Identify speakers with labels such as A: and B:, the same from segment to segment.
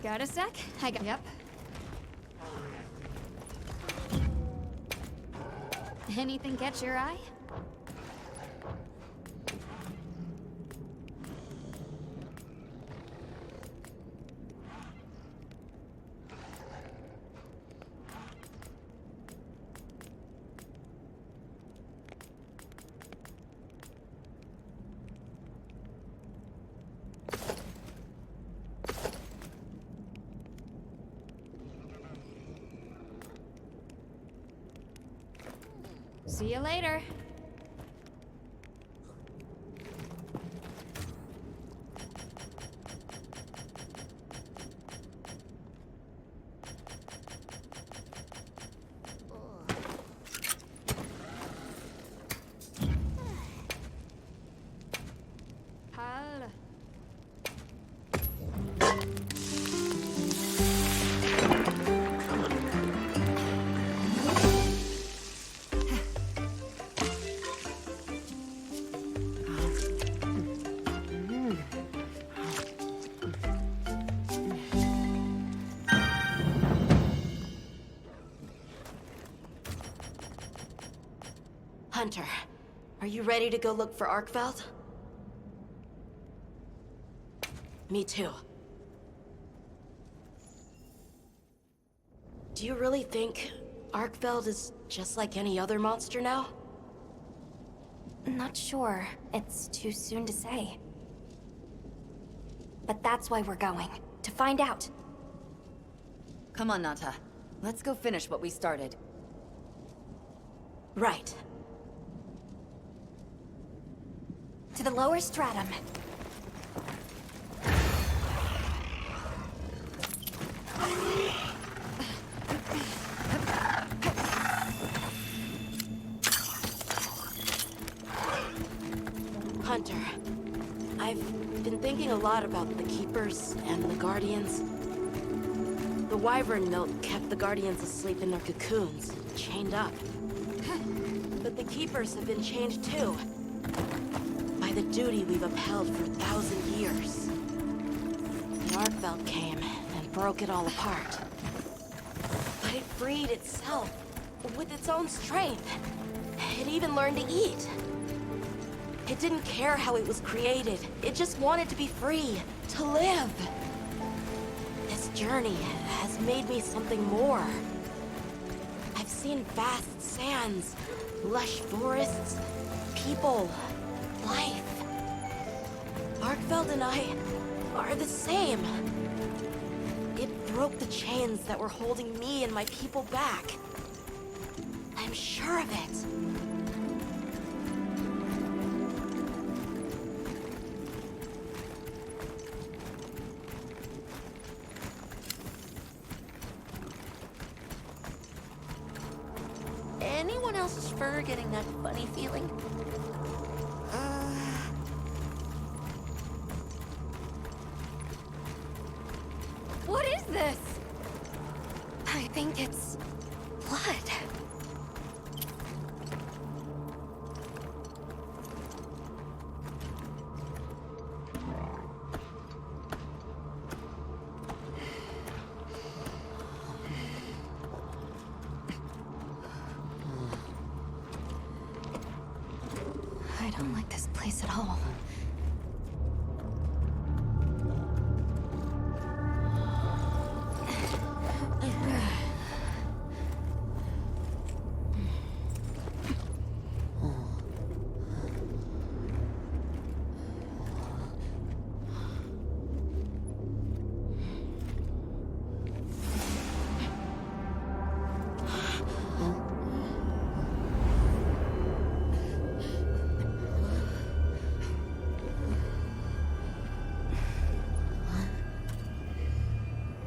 A: Got a sec? Yep. Anything catch your eye? See you later. Hal.
B: Hunter, are you ready to go look for Arkveld? Me too. Do you really think Arkveld is just like any other monster now?
C: Not sure. It's too soon to say. But that's why we're going. To find out.
D: Come on, Nata. Let's go finish what we started.
B: Right.
C: To the lower stratum.
B: Hunter, I've been thinking a lot about the Keepers and the Guardians. The wyvern milk kept the Guardians asleep in their cocoons, chained up. But the Keepers have been changed too. By the duty we've upheld for 1,000 years. The Arkveld came and broke it all apart. But it freed itself with its own strength. It even learned to eat. It didn't care how it was created. It just wanted to be free, to live. This journey has made me something more. I've seen vast sands, lush forests, people, life. Arkveld and I are the same. It broke the chains that were holding me and my people back. I'm sure of it. Anyone else's fur getting that funny feeling?
A: What is this?
C: I think it's blood. I don't like this place at all.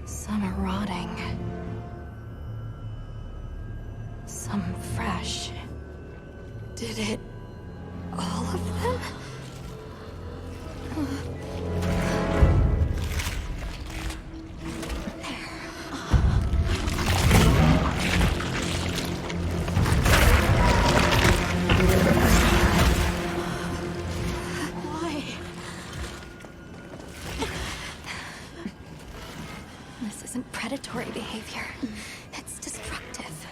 C: Some are rotting. Some fresh. Did it... all of them? isn't predatory behavior. It's destructive.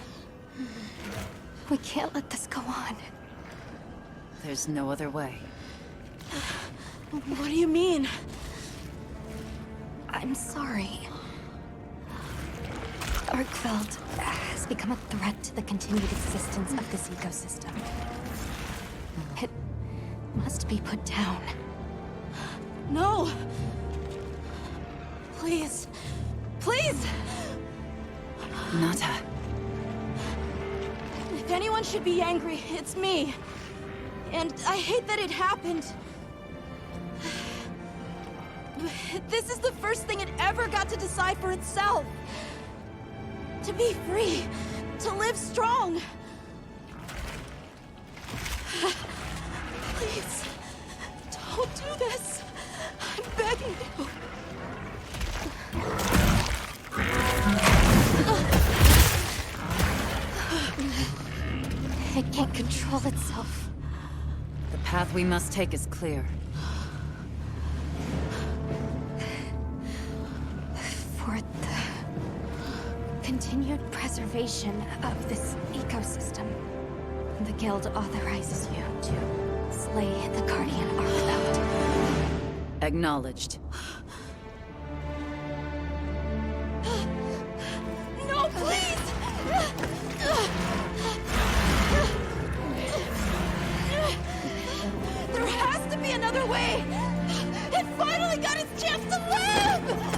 C: We can't let this go on.
D: There's no other way.
B: What do you mean?
C: I'm sorry. Arkfeld has become a threat to the continued existence of this ecosystem. It must be put down.
B: No! Please. Please!
D: Nata.
B: If anyone should be angry, it's me. And I hate that it happened. This is the first thing it ever got to decide for itself. To be free. To live strong. Please. Don't do this. I'm begging you.
C: It can't control itself.
D: The path we must take is clear.
C: For the continued preservation of this ecosystem, the Guild authorizes you to slay the Guardian Arkfeld.
D: Acknowledged.
B: No, please! There has to be another way! It finally got its chance to live!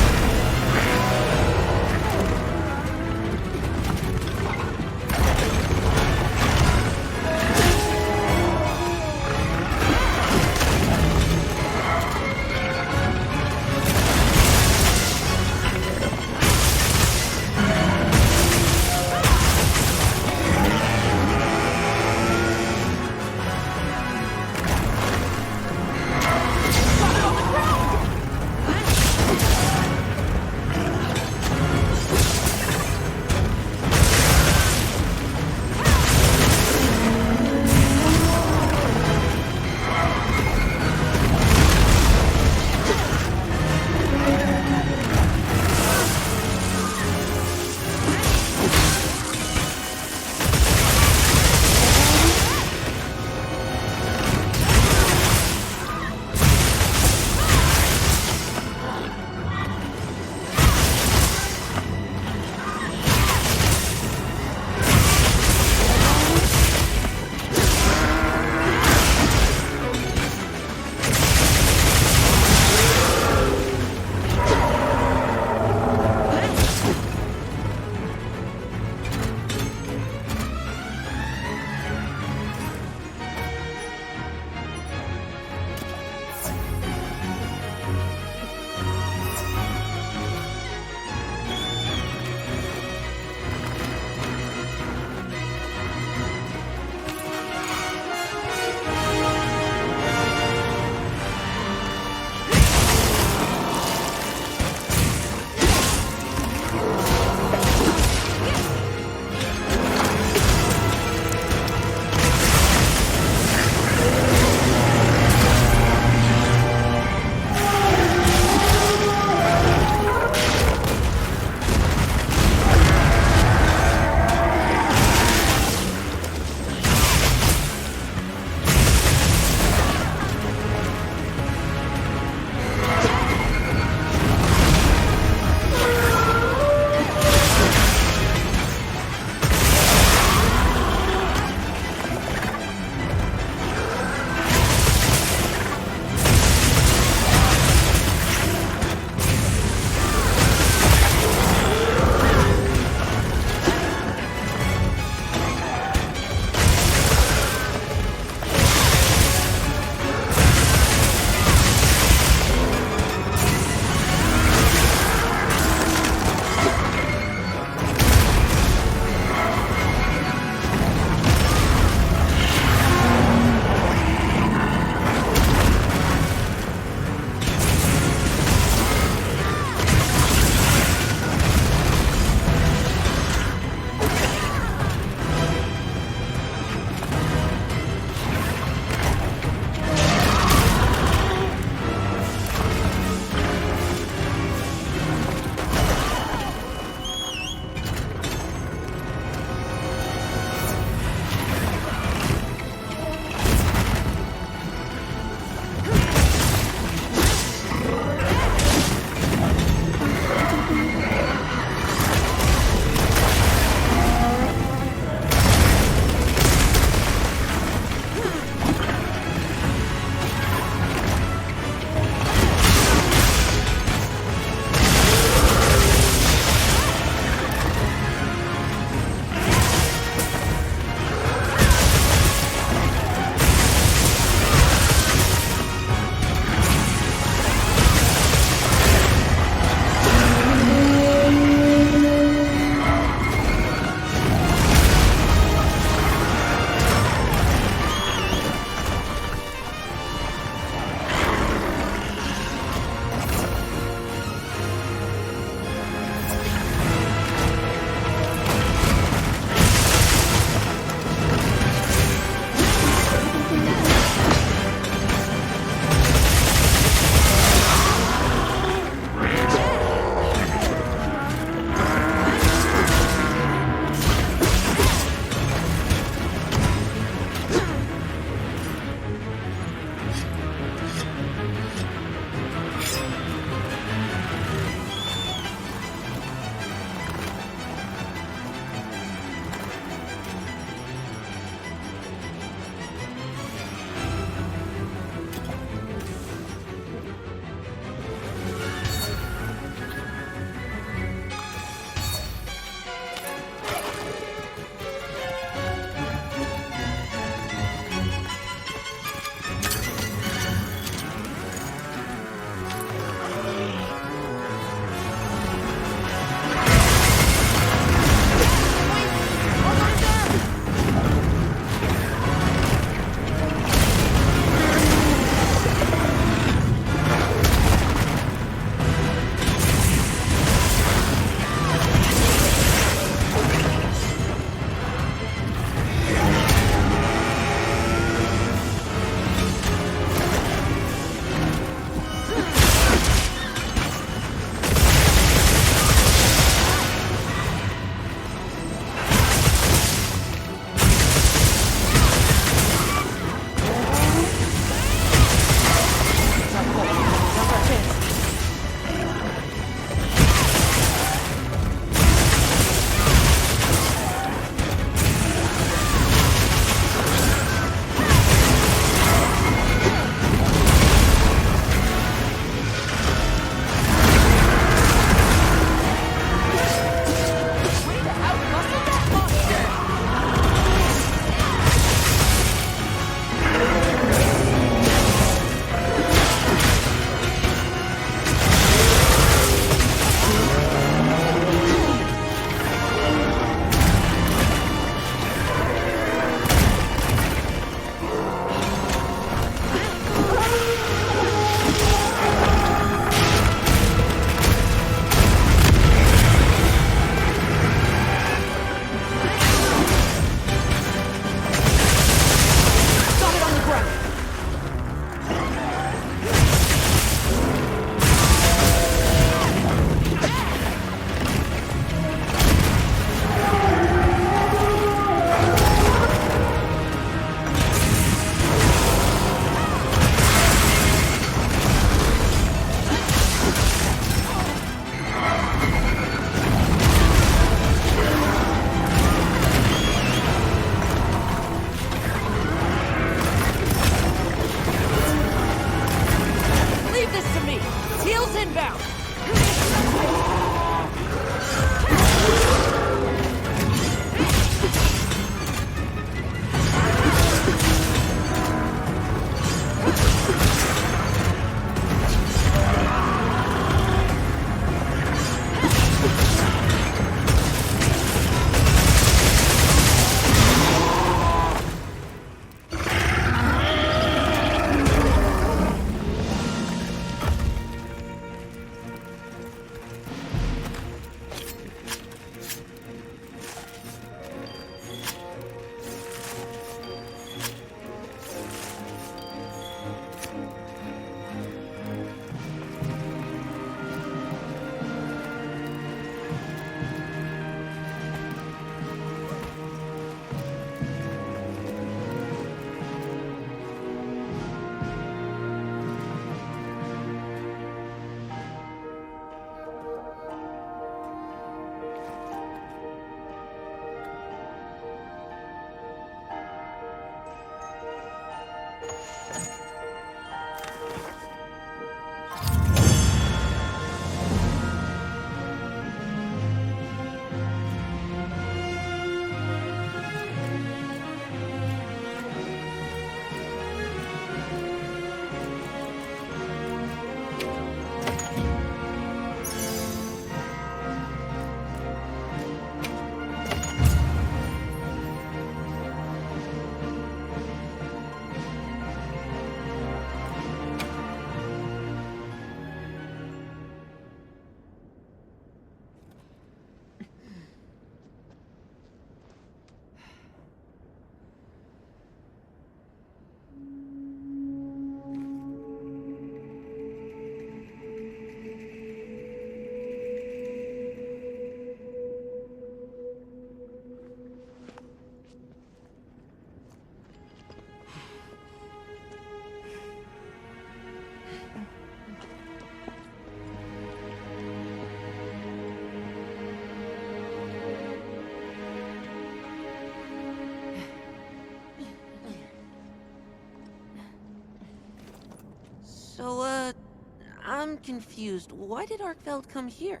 B: I'm confused. Why did Arkfeld come here?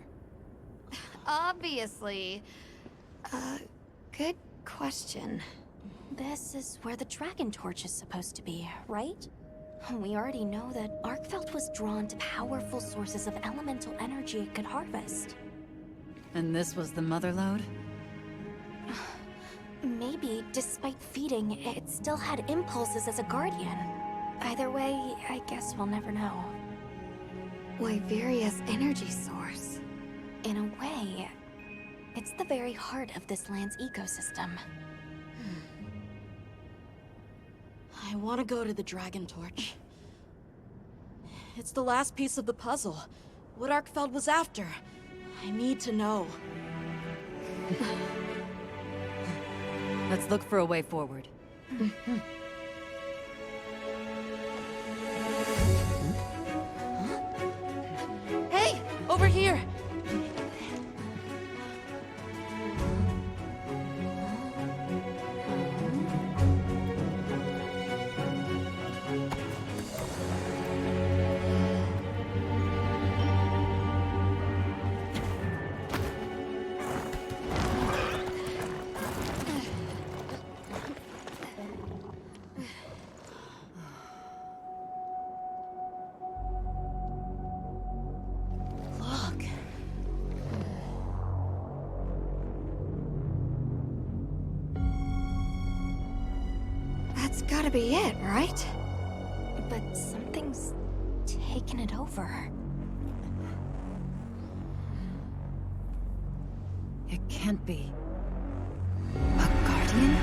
A: Obviously. Good question.
C: This is where the Dragon Torch is supposed to be, right? We already know that Arkfeld was drawn to powerful sources of elemental energy it could harvest.
D: And this was the mother lode?
C: Maybe, despite feeding, it still had impulses as a guardian. Either way, I guess we'll never know.
A: Wyveria's energy source.
C: In a way, it's the very heart of this land's ecosystem.
B: I want to go to the Dragon Torch. It's the last piece of the puzzle. What Arkfeld was after. I need to know.
D: Let's look for a way forward.
B: Hey! Over here! Look.
A: That's gotta be it, right?
C: But something's taken it over.
D: It can't be. A guardian?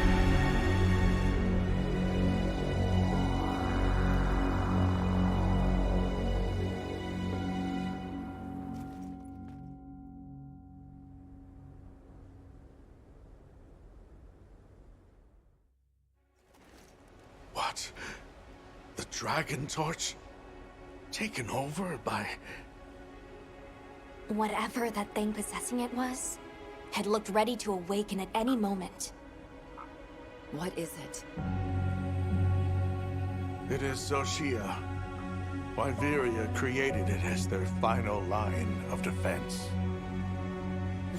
E: What? The Dragon Torch? Taken over by...
C: Whatever that thing possessing it was, had looked ready to awaken at any moment.
D: What is it?
E: It is Xochitl. Wyveria created it as their final line of defense.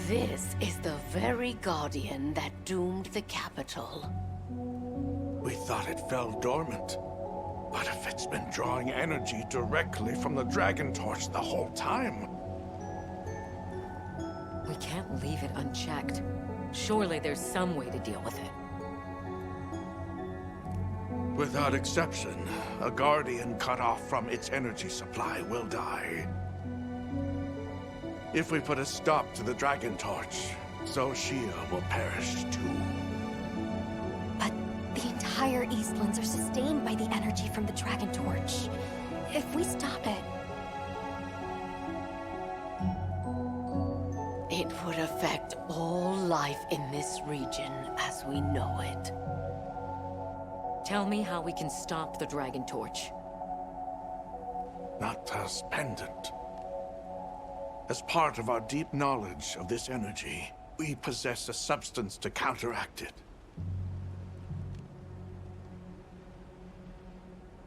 F: This is the very guardian that doomed the capital.
E: We thought it fell dormant. But if it's been drawing energy directly from the Dragon Torch the whole time...
F: We can't leave it unchecked. Surely there's some way to deal with it.
E: Without exception, a Guardian cut off from its energy supply will die. If we put a stop to the Dragon Torch, Xochitl will perish too.
C: But the entire Eastlands are sustained by the energy from the Dragon Torch. If we stop it,
F: It would affect all life in this region as we know it. Tell me how we can stop the Dragon Torch.
E: Nata's pendant. As part of our deep knowledge of this energy, we possess a substance to counteract it.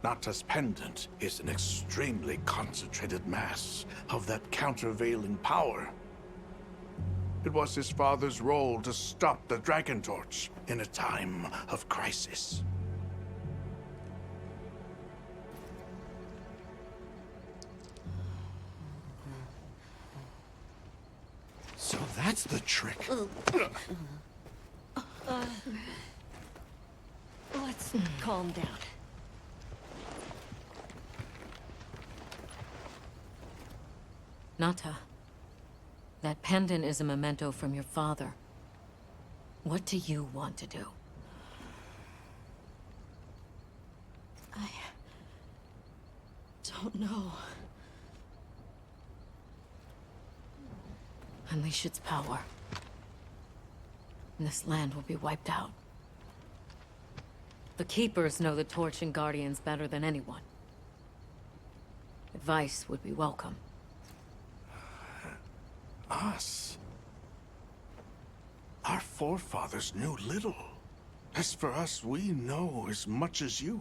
E: Nata's pendant is an extremely concentrated mass of that countervailing power. It was his father's role to stop the Dragon Torch in a time of crisis. So that's the trick.
F: Let's calm down. Nata, that pendant is a memento from your father. What do you want to do?
B: I don't know.
F: Unleash its power. And this land will be wiped out. The Keepers know the Torch and Guardians better than anyone. Advice would be welcome.
E: Us? Our forefathers knew little. As for us, we know as much as you.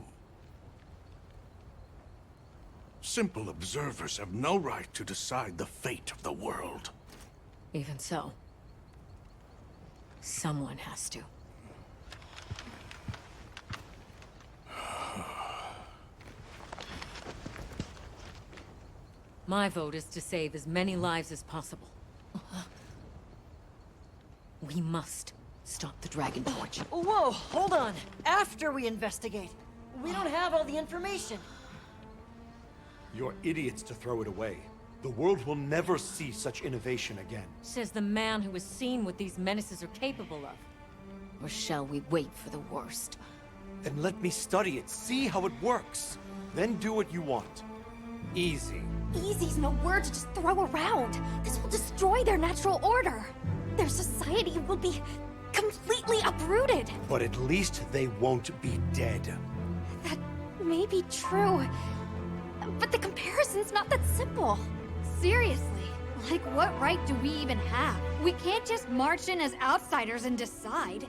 E: Simple observers have no right to decide the fate of the world.
F: Even so, someone has to. My vote is to save as many lives as possible. We must stop the Dragon Torch.
G: Whoa, hold on. After we investigate. We don't have all the information.
H: You're idiots to throw it away. The world will never see such innovation again.
F: Says the man who has seen what these menaces are capable of. Or shall we wait for the worst?
H: Then let me study it, see how it works. Then do what you want. Easy.
C: Easy's no word to just throw around. This will destroy their natural order. Their society will be completely uprooted.
H: But at least they won't be dead.
C: That may be true, but the comparison's not that simple.
A: Seriously, like what right do we even have? We can't just march in as outsiders and decide.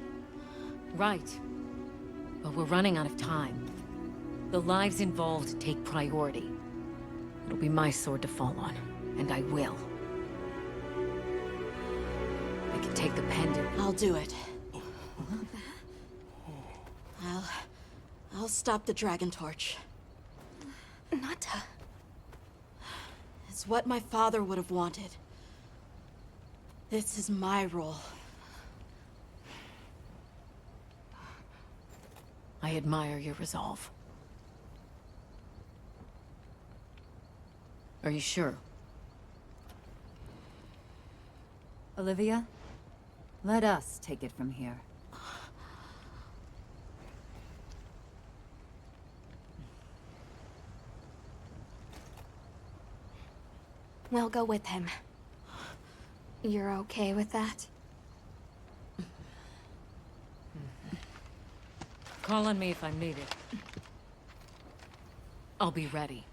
F: Right. But we're running out of time. The lives involved take priority. It'll be my sword to fall on, and I will. I can take the pendant.
B: I'll do it. I'll stop the Dragon Torch.
C: Nata.
B: It's what my father would have wanted. This is my role.
F: I admire your resolve. Are you sure?
D: Olivia, let us take it from here.
C: We'll go with him.
A: You're okay with that?
F: Call on me if I'm needed. I'll be ready.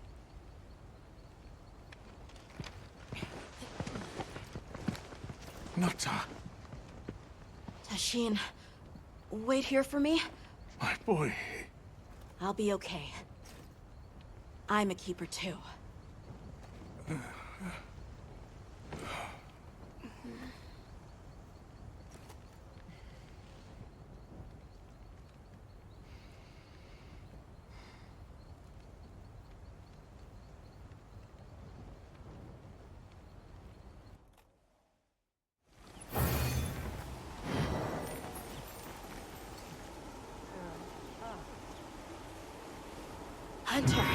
E: Nata,
B: Tashin, wait here for me.
E: my boy.
B: I'll be okay. I'm a keeper too. Hunter,